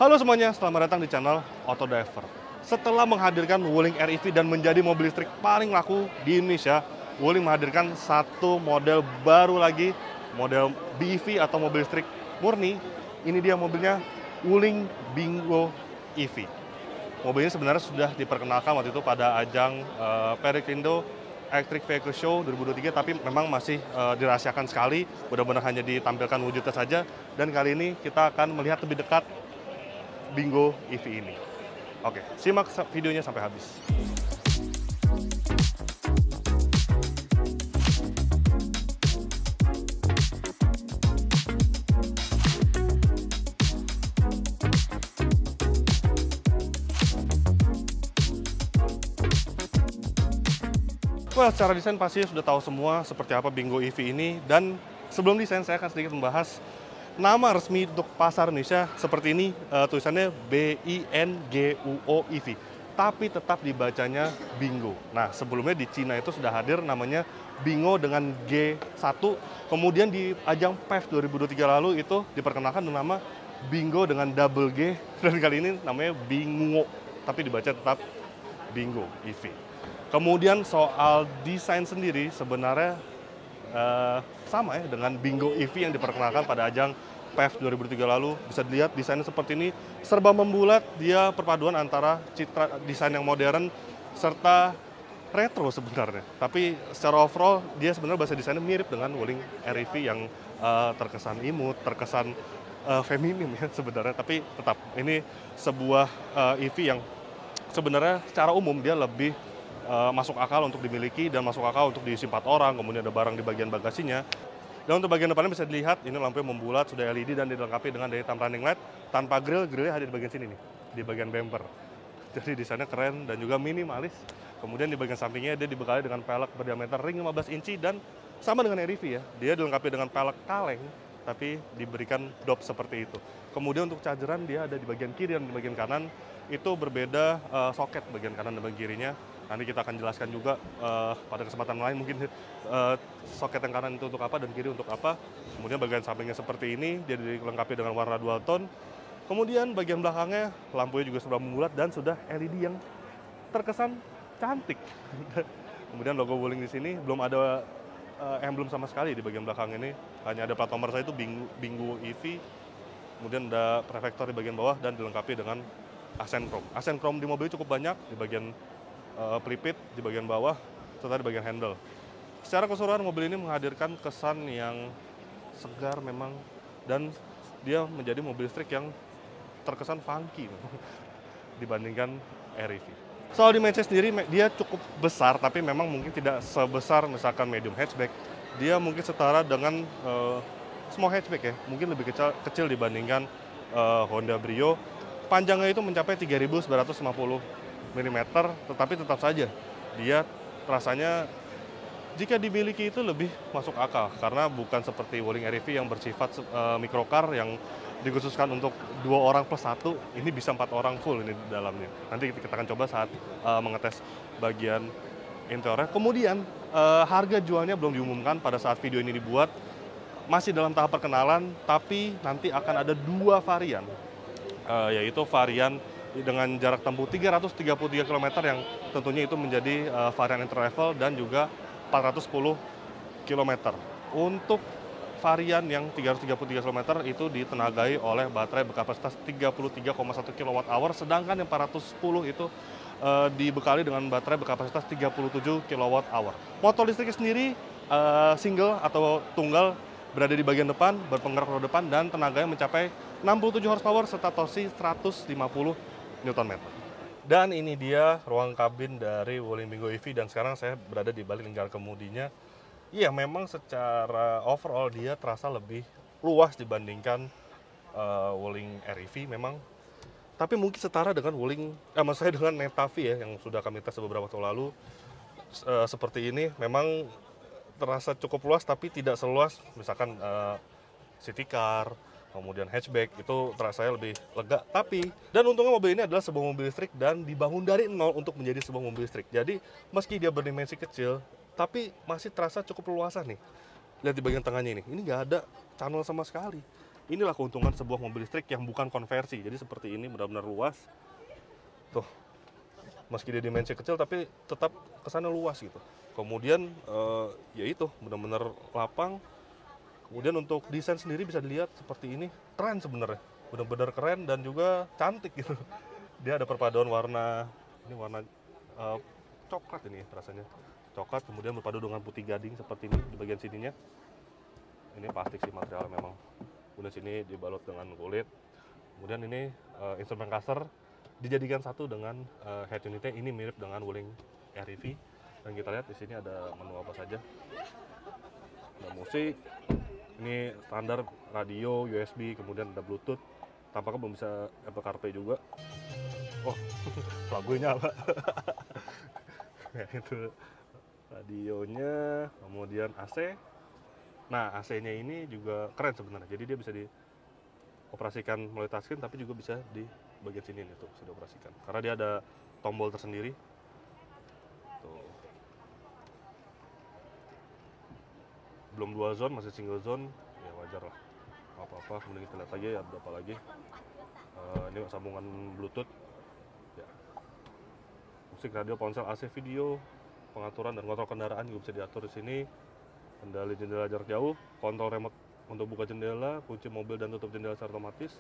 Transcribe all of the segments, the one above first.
Halo semuanya, selamat datang di channel Autodiver. Setelah menghadirkan Wuling REV dan menjadi mobil listrik paling laku di Indonesia, Wuling menghadirkan satu model baru lagi, model BEV atau mobil listrik murni. Ini dia mobilnya, Wuling Bingo EV. Mobil ini sebenarnya sudah diperkenalkan waktu itu pada ajang Perikindo Electric Vehicle Show 2023, tapi memang masih dirahasiakan sekali, benar-benar hanya ditampilkan wujudnya saja. Dan kali ini kita akan melihat lebih dekat Bingo EV ini. Oke, simak videonya sampai habis. Well, secara desain pasti sudah tahu semua seperti apa Bingo EV ini. Dan sebelum desain, saya akan sedikit membahas nama resmi untuk pasar Indonesia. Seperti ini, tulisannya BINGUO EV, tapi tetap dibacanya Bingo. Nah, sebelumnya di Cina itu sudah hadir namanya Bingo dengan G1, kemudian di ajang PEV 2023 lalu itu diperkenalkan dengan nama Bingo dengan double G, dan kali ini namanya Bingo, tapi dibaca tetap Bingo EV. Kemudian soal desain sendiri sebenarnya sama ya dengan Bingo EV yang diperkenalkan pada ajang PEV 2003 lalu. Bisa dilihat desainnya seperti ini, serba membulat. Dia perpaduan antara citra desain yang modern serta retro sebenarnya. Tapi secara overall dia sebenarnya bahasa desainnya mirip dengan Wuling REV yang terkesan imut, terkesan feminim ya sebenarnya. Tapi tetap ini sebuah EV yang sebenarnya secara umum dia lebih masuk akal untuk dimiliki dan masuk akal untuk diisi 4 orang, kemudian ada barang di bagian bagasinya. Dan untuk bagian depannya bisa dilihat, ini lampunya membulat, sudah LED dan dilengkapi dengan daytime running light, tanpa grillnya hadir di bagian sini nih, di bagian bumper. Jadi desainnya keren dan juga minimalis. Kemudian di bagian sampingnya dia dibekali dengan pelek berdiameter ring 15 inci dan sama dengan REV ya, dia dilengkapi dengan pelek kaleng, tapi diberikan dop seperti itu. Kemudian untuk chargeran dia ada di bagian kiri dan di bagian kanan, itu berbeda soket bagian kanan dan bagian kirinya. Nanti kita akan jelaskan juga pada kesempatan lain mungkin soket yang kanan itu untuk apa dan kiri untuk apa. Kemudian bagian sampingnya seperti ini, dia dilengkapi dengan warna dual tone. Kemudian bagian belakangnya lampunya juga sudah membulat dan sudah LED yang terkesan cantik. Kemudian logo Wuling di sini belum ada emblem sama sekali di bagian belakang ini. Hanya ada plat nomor saya itu Bingo EV. Kemudian ada reflektor di bagian bawah dan dilengkapi dengan aksen chrome. Aksen chrome di mobil cukup banyak di bagian pelipit, di bagian bawah, serta di bagian handle. Secara keseluruhan mobil ini menghadirkan kesan yang segar memang, dan dia menjadi mobil listrik yang terkesan funky dibandingkan REV. Soal dimensi sendiri, dia cukup besar, tapi memang mungkin tidak sebesar misalkan medium hatchback. Dia mungkin setara dengan small hatchback ya, mungkin lebih kecil dibandingkan Honda Brio. Panjangnya itu mencapai 3.950 mm, tetapi tetap saja dia rasanya jika dimiliki itu lebih masuk akal, karena bukan seperti Wuling REV yang bersifat microcar yang dikhususkan untuk 2 orang plus 1, ini bisa 4 orang full ini di dalamnya. Nanti kita akan coba saat mengetes bagian interiornya. Kemudian harga jualnya belum diumumkan pada saat video ini dibuat, masih dalam tahap perkenalan, tapi nanti akan ada 2 varian, yaitu varian dengan jarak tempuh 333 km yang tentunya itu menjadi varian entry level, dan juga 410 km. Untuk varian yang 333 km itu ditenagai oleh baterai berkapasitas 33,1 kWh, sedangkan yang 410 itu dibekali dengan baterai berkapasitas 37 kWh. Motor listriknya sendiri single atau tunggal, berada di bagian depan, berpenggerak roda depan, dan tenaganya mencapai 67 horsepower serta torsi 150 Nm. Dan ini dia ruang kabin dari Wuling Bingo EV, dan sekarang saya berada di balik lingkar kemudinya. Iya, memang secara overall dia terasa lebih luas dibandingkan Wuling REV memang. Tapi mungkin setara dengan maksud saya dengan Netavi ya, yang sudah kami tes beberapa waktu lalu. Seperti ini memang terasa cukup luas, tapi tidak seluas misalkan city car, kemudian hatchback, itu terasa lebih lega. Tapi, dan untungnya mobil ini adalah sebuah mobil listrik dan dibangun dari nol untuk menjadi sebuah mobil listrik. Jadi, meski dia berdimensi kecil, tapi masih terasa cukup luasan nih. Lihat di bagian tengahnya ini nggak ada channel sama sekali. Inilah keuntungan sebuah mobil listrik yang bukan konversi. Jadi seperti ini, benar-benar luas. Tuh, meski dia dimensi kecil tapi tetap kesannya luas gitu. Kemudian ya itu benar-benar lapang. Kemudian untuk desain sendiri bisa dilihat seperti ini, keren sebenarnya, benar-benar keren dan juga cantik gitu. Dia ada perpaduan warna, ini warna coklat ini rasanya, coklat kemudian berpadu dengan putih gading seperti ini di bagian sininya. Ini plastik sih material memang. Kemudian sini dibalut dengan kulit. Kemudian ini instrumen cluster dijadikan satu dengan head unitnya, ini mirip dengan Wuling REV. Dan kita lihat di sini ada menu apa saja. Ada musik, ini standar radio, USB, kemudian ada Bluetooth. Tampaknya belum bisa Apple CarPlay juga. Oh, lagunya apa? Ya, itu radionya, kemudian AC. Nah, AC-nya ini juga keren sebenarnya. Jadi dia bisa dioperasikan melalui touchscreen, tapi juga bisa di bagian sini nih tuh bisa dioperasikan. Karena dia ada tombol tersendiri. Tuh. Belum dual zone, masih single zone, ya wajar lah. Apa-apa. Kemudian kita lihat lagi ada apa lagi. Ini sambungan Bluetooth. Ya. Musik, radio, ponsel, AC, video, pengaturan dan kontrol kendaraan juga bisa diatur di sini. Kendali jendela jarak jauh, kontrol remote untuk buka jendela, kunci mobil dan tutup jendela secara otomatis.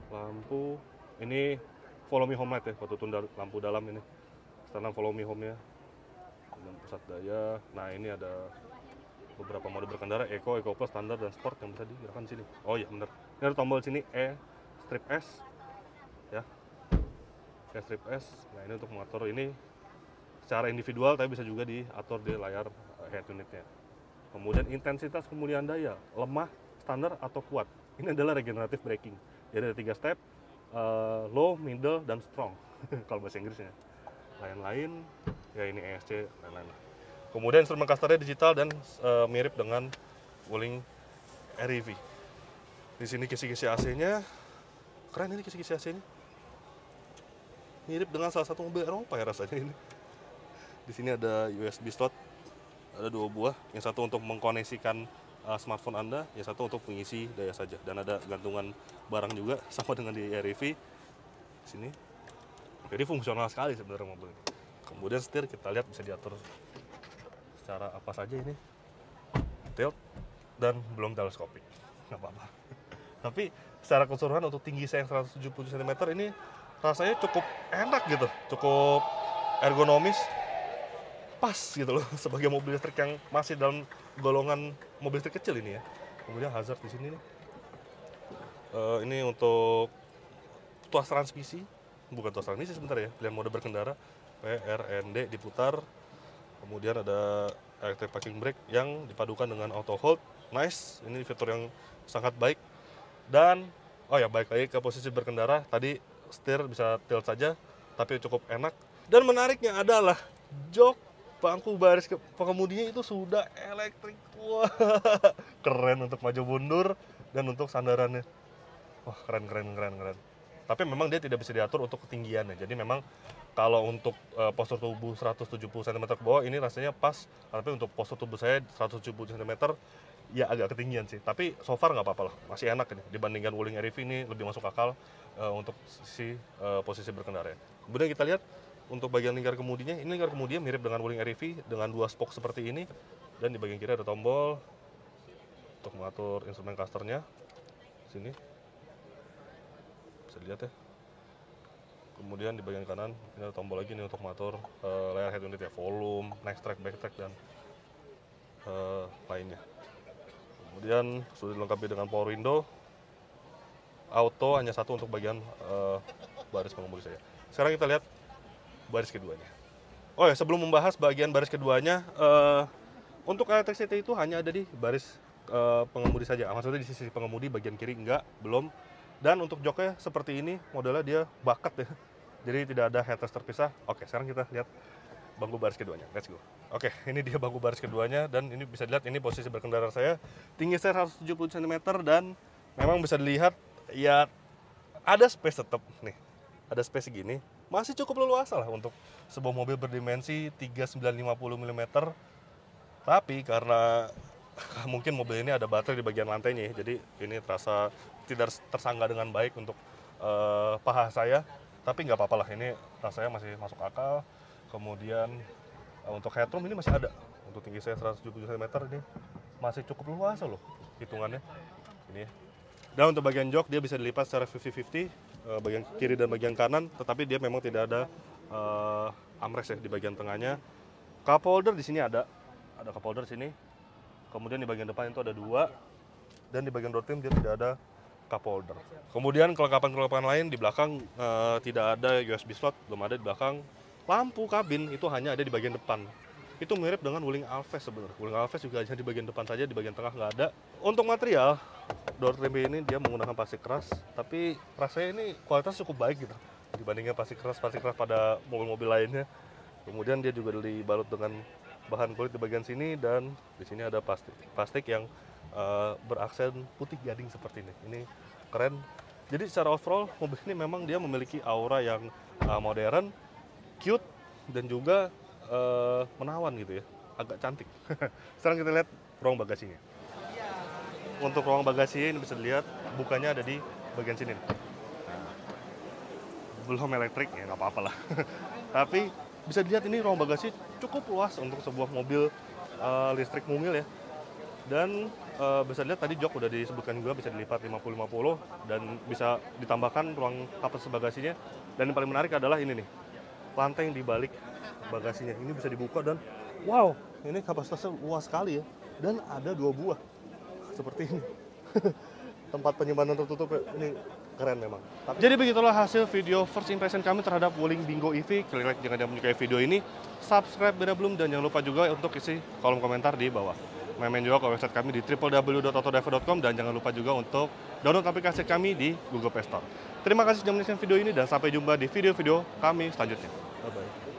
Lampu, ini follow me home light ya, waktu tunda lampu dalam ini. Standar follow me home-nya. Dan pusat daya. Nah, ini ada beberapa mode berkendara, Eco, Eco Plus, standar dan sport yang bisa digerakkan di sini. Oh iya benar. Ini ada tombol sini strip S ya. Strip S. Nah, ini untuk mengatur ini secara individual tapi bisa juga diatur di layar head unitnya. Kemudian intensitas kemuliaan daya, lemah, standar atau kuat. Ini adalah regenerative braking. Jadi ada 3 step, low, middle, dan strong. Kalau bahasa Inggrisnya. Lain-lain, ya ini ESC, lain-lain. Kemudian instrumen clusternya digital dan mirip dengan Wuling REV. Di sini kisi-kisi AC-nya, keren ini kisi-kisi AC-nya. Mirip dengan salah satu mobil Eropa ya rasanya ini. Di sini ada USB slot, ada 2 buah. Yang satu untuk mengkoneksikan smartphone Anda, yang satu untuk mengisi daya saja. Dan ada gantungan barang juga, sama dengan di REV. Di sini. Jadi fungsional sekali sebenarnya mobil ini. Kemudian setir kita lihat bisa diatur secara apa saja ini. Tilt dan belum teleskopik. Nggak apa-apa. Tapi secara keseluruhan untuk tinggi saya yang 170 cm ini rasanya cukup enak gitu, cukup ergonomis, pas gitu loh sebagai mobil listrik yang masih dalam golongan mobil listrik kecil ini ya. Kemudian hazard di sini nih. Ini untuk tuas transmisi, bukan tuas transmisi sebentar ya, pilihan mode berkendara, PRND diputar. Kemudian ada electric parking brake yang dipadukan dengan auto hold. Nice, ini fitur yang sangat baik. Dan oh ya, balik lagi ke posisi berkendara, tadi setir bisa tilt saja, tapi cukup enak. Dan menariknya adalah jok bangku baris pengemudinya itu sudah elektrik. Wah, keren untuk maju mundur dan untuk sandarannya. Wah, keren. Tapi memang dia tidak bisa diatur untuk ketinggiannya. Jadi memang kalau untuk postur tubuh 170 cm ke bawah ini rasanya pas. Tapi untuk postur tubuh saya 170 cm ya agak ketinggian sih. Tapi so far nggak apa-apa lah, masih enak ini. Dibandingkan Wuling REV ini lebih masuk akal untuk posisi berkendara. Kemudian kita lihat untuk bagian lingkar kemudinya, ini lingkar kemudinya mirip dengan Wuling REV dengan 2 spoke seperti ini. Dan di bagian kiri ada tombol untuk mengatur instrumen clusternya. Sini bisa dilihat ya. Kemudian di bagian kanan ini ada tombol lagi nih untuk mengatur layar head unit ya, volume, next track, back track, dan lainnya. Kemudian sudah dilengkapi dengan power window, auto hanya satu untuk bagian baris pengemudi saya. Sekarang kita lihat baris keduanya. Oh ya, sebelum membahas bagian baris keduanya, untuk electricity itu hanya ada di baris pengemudi saja. Maksudnya di sisi pengemudi bagian kiri enggak, belum. Dan untuk joknya seperti ini, modelnya dia bucket ya. Jadi tidak ada headrest terpisah. Oke, sekarang kita lihat bangku baris keduanya. Let's go. Oke, ini dia bangku baris keduanya dan ini bisa dilihat ini posisi berkendara saya. Tinggi saya 170 cm dan memang bisa dilihat ya ada space tetap nih. Ada space segini. Masih cukup leluasa lah untuk sebuah mobil berdimensi 3950 mm. Tapi karena mungkin mobil ini ada baterai di bagian lantainya ya, jadi ini terasa tidak tersangga dengan baik untuk paha saya, tapi nggak apa-apa lah, ini rasanya masih masuk akal. Kemudian untuk headroom ini masih ada, untuk tinggi saya 170 cm ini masih cukup luas loh hitungannya ini. Dan untuk bagian jok dia bisa dilipat secara 50-50, bagian kiri dan bagian kanan, tetapi dia memang tidak ada armrest ya di bagian tengahnya. Cup holder di sini ada cup holder di sini. Kemudian di bagian depan itu ada 2, dan di bagian door trim dia tidak ada cup holder. Kemudian kelengkapan-kelengkapan lain di belakang tidak ada USB slot, belum ada di belakang. Lampu kabin itu hanya ada di bagian depan. Itu mirip dengan Wuling Alves sebenarnya. Wuling Alves juga hanya di bagian depan saja, di bagian tengah nggak ada. Untuk material, door trim ini dia menggunakan plastik keras, tapi rasanya ini kualitas cukup baik gitu dibandingnya plastik keras pada mobil-mobil lainnya. Kemudian dia juga dibalut dengan bahan kulit di bagian sini, dan di sini ada plastik yang beraksen putih gading seperti ini. Ini keren. Jadi secara overall mobil ini memang dia memiliki aura yang modern, cute, dan juga menawan gitu ya, agak cantik. Sekarang kita lihat ruang bagasinya. Untuk ruang bagasi ini bisa dilihat bukanya ada di bagian sini. Belum elektrik ya nggak apa-apa lah. Tapi bisa dilihat ini ruang bagasi cukup luas untuk sebuah mobil listrik mungil ya. Dan bisa dilihat tadi jok udah disebutkan juga bisa dilipat 50-50 dan bisa ditambahkan ruang kapasitas bagasinya. Dan yang paling menarik adalah ini nih, lantai yang dibalik bagasinya ini bisa dibuka, dan wow, ini kapasitasnya luas sekali ya. Dan ada 2 buah seperti ini. Tempat penyimpanan tertutup ini keren memang. Jadi begitulah hasil video first impression kami terhadap Wuling Bingo EV. Klik like jika Anda menyukai video ini, subscribe bila belum, dan jangan lupa juga untuk isi kolom komentar di bawah. Main juga ke website kami di www.autodriver.com, dan jangan lupa juga untuk download aplikasi kami di Google Play Store. Terima kasih sudah menonton video ini, dan sampai jumpa di video-video kami selanjutnya. Bye-bye.